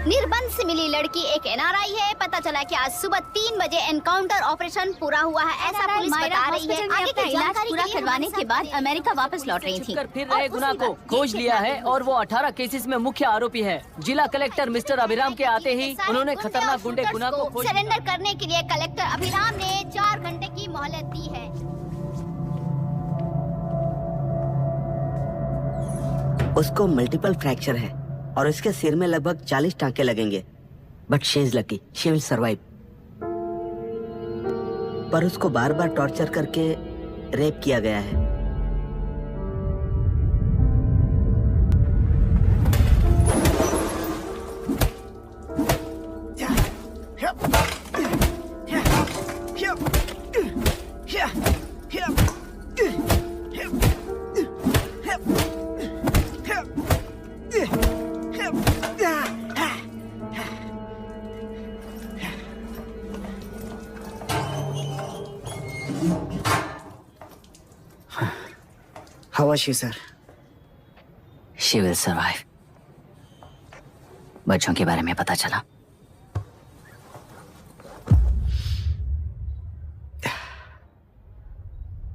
निर्बंध से मिली लड़की एक एनआरआई है। पता चला कि आज सुबह 3 बजे एनकाउंटर ऑपरेशन पूरा हुआ है, ऐसा पुलिस बता रही है। आगे की जानकारी पूरा करवाने के बाद अमेरिका वापस लौट रही थी। फिर रहे गुनाह को खोज लिया है और वो 18 केसेस में मुख्य आरोपी है। जिला कलेक्टर मिस्टर अभिराम के आते ही उन्होंने खतरनाक गुंडे गुनाह को खोज सरेंडर करने के लिए कलेक्टर अभिराम ने 4 घंटे की मोहलत दी है। उसको मल्टीपल फ्रैक्चर है और उसके सिर में लगभग 40 टांके लगेंगे, but she is lucky, she will survive. पर उसको बार बार टॉर्चर करके रेप किया गया है। How was she, sir? She will survive. बच्चों के बारे में पता चला?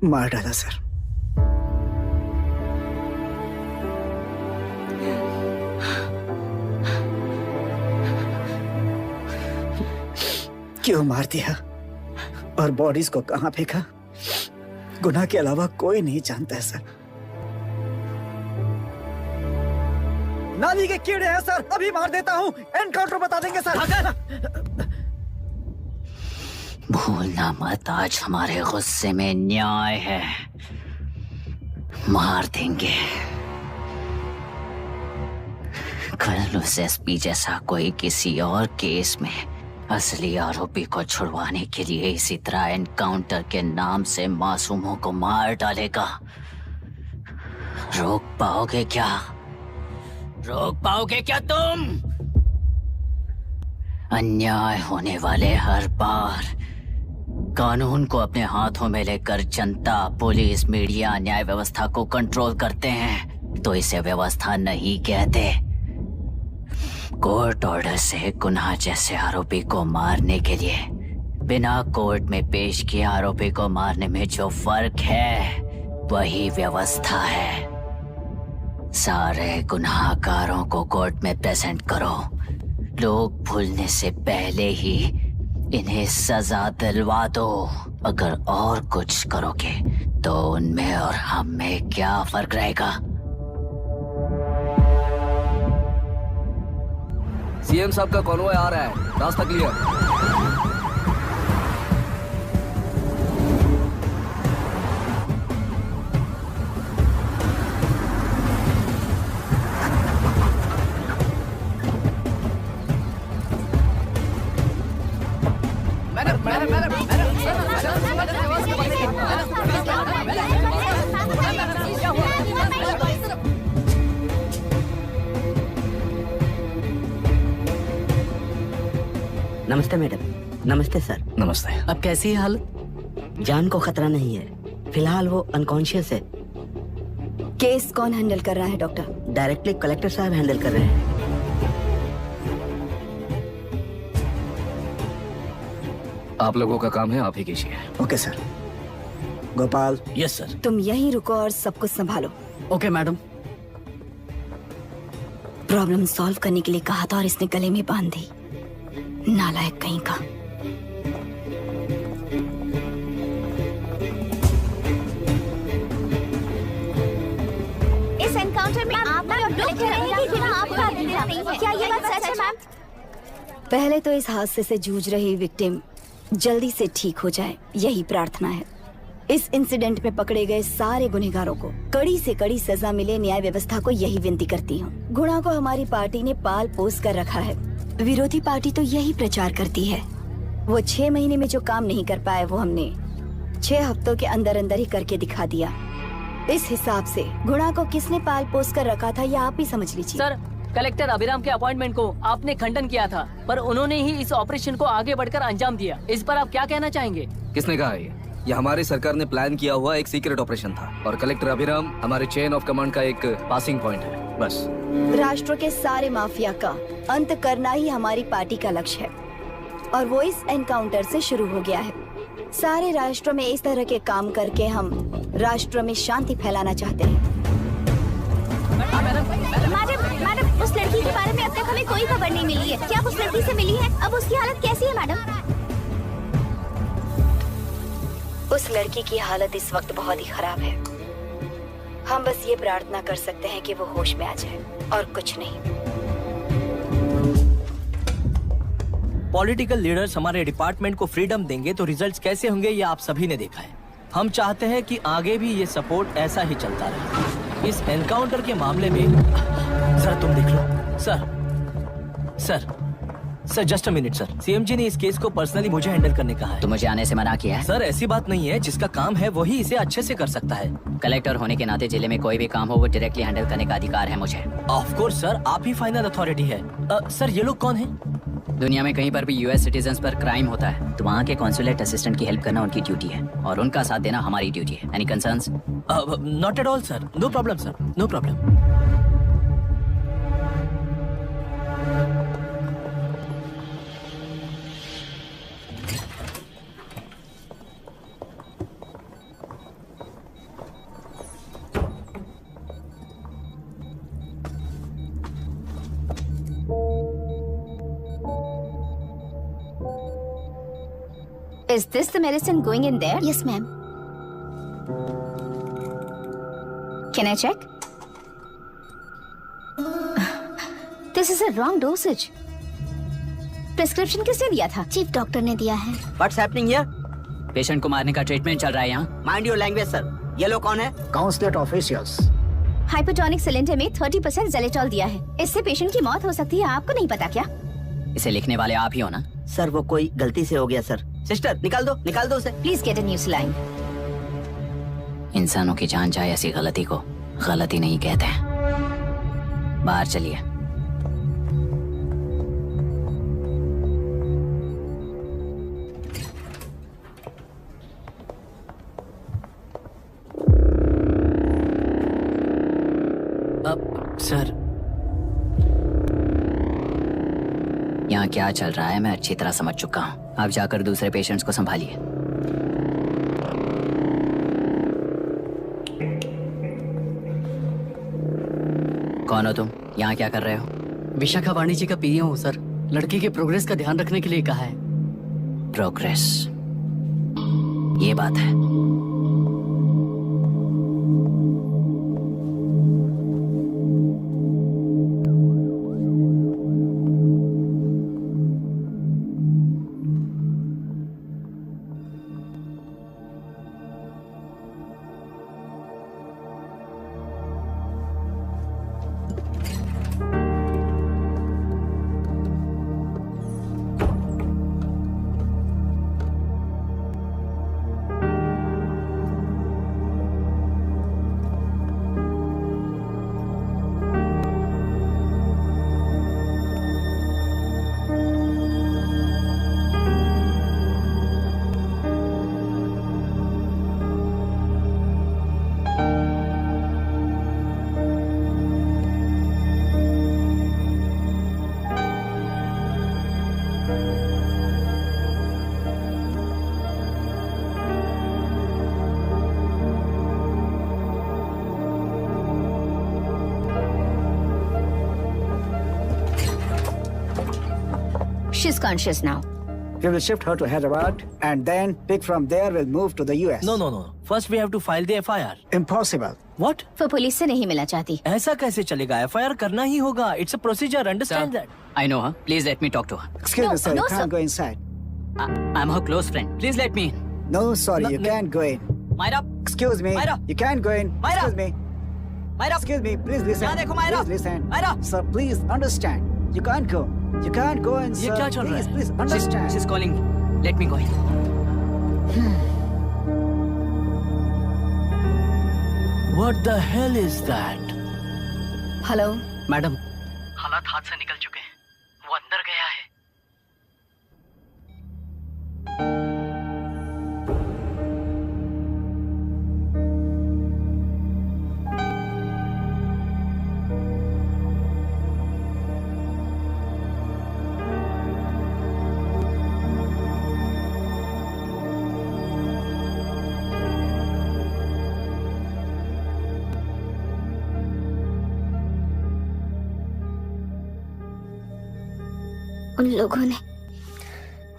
मार डाला सर। क्यों मार दिया और बॉडीज को कहां फेंका, गुनाह के अलावा कोई नहीं जानता है सर। नाली के कीड़े हैं सर, अभी मार देता हूं, एनकाउंटर बता देंगे सर। भूलना मत, आज हमारे गुस्से में न्याय है, मार देंगे। कल उस एसपी जैसा कोई किसी और केस में असली आरोपी को छुड़वाने के लिए इसी तरह एनकाउंटर के नाम से मासूमों को मार डालेगा। रोक पाओगे क्या? रोक पाओगे क्या तुम? अन्याय होने वाले हर बार कानून को अपने हाथों में लेकर जनता, पुलिस, मीडिया, न्याय व्यवस्था को कंट्रोल करते हैं तो इसे व्यवस्था नहीं कहते। कोर्ट ऑर्डर से गुनाह जैसे आरोपी को मारने के लिए बिना कोर्ट में पेश किए आरोपी को मारने में जो फर्क है वही व्यवस्था है। सारे गुनाहगारों को कोर्ट में प्रेजेंट करो, लोग भूलने से पहले ही इन्हें सजा दिलवा दो। अगर और कुछ करोगे तो उनमें और हम में क्या फर्क रहेगा? सीएम साहब का कॉन्वॉय आ रहा है, रास्ता क्लियर। नमस्ते मैडम। नमस्ते सर। नमस्ते। अब कैसी है हालत? जान को खतरा नहीं है, फिलहाल वो अनकॉन्शियस है। केस कौन हैंडल कर रहा है डॉक्टर? डायरेक्टली कलेक्टर साहब हैंडल कर रहे हैं। आप लोगों का काम है, आप ही कीजिए। Okay sir. Gopal. Yes sir. तुम यहीं रुको और सब कुछ संभालो। Okay madam. प्रॉब्लम सॉल्व करने के लिए कहा था और इसने गले में बांध दी, नालायक कहीं का। इस एनकाउंटर में आप लोग कह रहे हैं कि गुनाह आपका नहीं है, क्या ये बात सच है मैम? पहले तो इस हादसे से जूझ रही विक्टिम जल्दी से ठीक हो जाए, यही प्रार्थना है। इस इंसिडेंट में पकड़े गए सारे गुनहगारों को कड़ी से कड़ी सजा मिले, न्याय व्यवस्था को यही विनती करती हूँ। गुनाह को हमारी पार्टी ने पाल पोस कर रखा है, विरोधी पार्टी तो यही प्रचार करती है। वो 6 महीने में जो काम नहीं कर पाए वो हमने 6 हफ्तों के अंदर अंदर ही करके दिखा दिया। इस हिसाब से गुनाह को किसने पाल पोस कर रखा था, यह आप ही समझ लीजिए। सर, कलेक्टर अभिराम के अपॉइंटमेंट को आपने खंडन किया था, पर उन्होंने ही इस ऑपरेशन को आगे बढ़कर अंजाम दिया। इस पर आप क्या कहना चाहेंगे? किसने कहा ये हमारी सरकार ने प्लान किया हुआ एक सीक्रेट ऑपरेशन था और कलेक्टर अभिराम हमारे चेन ऑफ कमांड का एक पासिंग पॉइंट है। बस। राष्ट्र के सारे माफिया का अंत करना ही हमारी पार्टी का लक्ष्य है और वो इस एनकाउंटर से शुरू हो गया है। सारे राष्ट्र में इस तरह के काम करके हम राष्ट्र में शांति फैलाना चाहते हैं। मैडम, उस लड़की के बारे में अब तक हमें कोई खबर नहीं मिली है। क्या आप उस लड़की से मिली है? अब उसकी हालत कैसी है मैडम? उस लड़की की हालत इस वक्त बहुत ही खराब है। हम बस ये प्रार्थना कर सकते हैं कि वो होश में आ जाए और कुछ नहीं। पॉलिटिकल लीडर्स हमारे डिपार्टमेंट को फ्रीडम देंगे तो रिजल्ट्स कैसे होंगे ये आप सभी ने देखा है। हम चाहते हैं कि आगे भी ये सपोर्ट ऐसा ही चलता रहे। इस एनकाउंटर के मामले में सर तुम देख लो। Sir just a minute sir. CMG ने इस केस को पर्सनली मुझे हैंडल करने कहा है। तो मुझे आने से मना किया है? सर ऐसी बात नहीं है, जिसका काम है वही इसे अच्छे से कर सकता है। कलेक्टर होने के नाते जिले में कोई भी काम हो वो डायरेक्टली हैंडल करने का अधिकार है मुझे। ऑफ कोर्स सर, आप ही फाइनल अथॉरिटी है। सर ये लोग कौन है? दुनिया में कहीं पर भी यूएस सिटीजन्स पर क्राइम होता है तो वहाँ के कॉन्सुलेट असिस्टेंट की हेल्प करना उनकी ड्यूटी है और उनका साथ देना हमारी ड्यूटी है। Any concerns? Not at all sir, no problem sir, no problem. Is this the medicine going in there? Yes, ma'am. Can I check? This is a wrong dosage. Prescription किसने दिया था? चीफ डॉक्टर ने दिया है। What's happening here? Patient को मारने का treatment चल रहा है यहाँ। Mind your language, sir. ये लोग कौन है? Consulate officials. हाइपोटोनिक सिलेंडर में 30% जेलेटॉल दिया है। इससे पेशेंट की मौत हो सकती है। आपको नहीं पता क्या? इसे लिखने वाले आप ही हो ना? सर वो कोई गलती से हो गया सर। सिस्टर निकाल दो उसे। Please get a new saline. इंसानों की जान जाए ऐसी गलती को गलती नहीं कहते हैं। बाहर चलिए। सर यहाँ क्या चल रहा है मैं अच्छी तरह समझ चुका हूँ। आप जाकर दूसरे पेशेंट्स को संभालिए। कौन हो तुम? यहाँ क्या कर रहे हो? विशाखा वाणिज्य का पीए हूँ सर। लड़की के प्रोग्रेस का ध्यान रखने के लिए कहा है। प्रोग्रेस, ये बात है। She's conscious now. We will shift her to Hyderabad and then pick from there. We'll move to the US. No. First we have to file the FIR. Impossible. What? वो पुलिस से नहीं मिलना चाहती। ऐसा कैसे चलेगा? FIR करना ही होगा। It's a procedure. Understand that? I know her. Please let me talk to her. Excuse No, me, sir. no, You can't sir. go inside. I'm her close friend. Please let me in. No, sorry. No, You no. can't go in. Myra, Excuse me. Myra. You can't go in. Myra. Excuse me. Myra. Excuse me. Please listen. यहाँ देखो, Myra. Please listen. Myra. Sir, please understand. You can't go. You can't go in, ये sir. क्या चल रहा Please, है? please understand. She's calling me. Let me go in. What the hell is that? Hello, madam, हालात हाथ से निकल चुके हैं। वो अंदर गया है। उन लोगों ने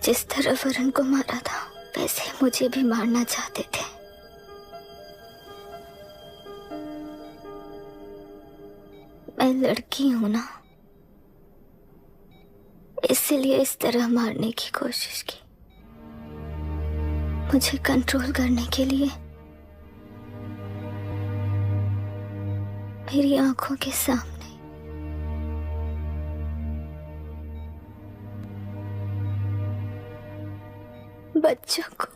जिस तरह वरुण को मारा था वैसे मुझे भी मारना चाहते थे। मैं लड़की हूं ना, इसलिए इस तरह मारने की कोशिश की। मुझे कंट्रोल करने के लिए मेरी आंखों के सामने बच्चों को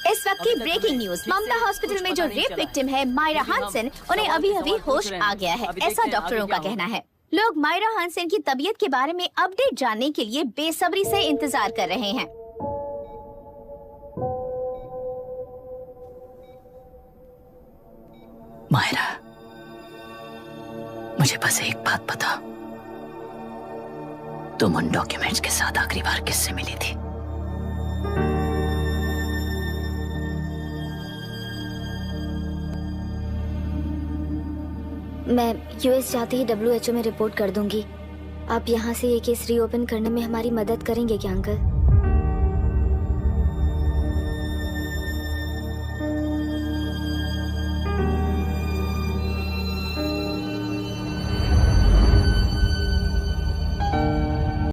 इस वक्त की ब्रेकिंग न्यूज, ममता हॉस्पिटल में जो रेप विक्टिम है मायरा हानसेन, उन्हें अभी अभी होश आ गया है, ऐसा डॉक्टरों का कहना है। लोग मायरा हानसेन की तबीयत के बारे में अपडेट जानने के लिए बेसब्री से इंतजार कर रहे हैं। मायरा, मुझे बस एक बात बता, तुम उन डॉक्यूमेंट्स के साथ आखिरी बार किससे मिली थी? मैं यूएस जाते ही WHO में रिपोर्ट कर दूंगी। आप यहाँ से ये केस रीओपन करने में हमारी मदद करेंगे क्या अंकल?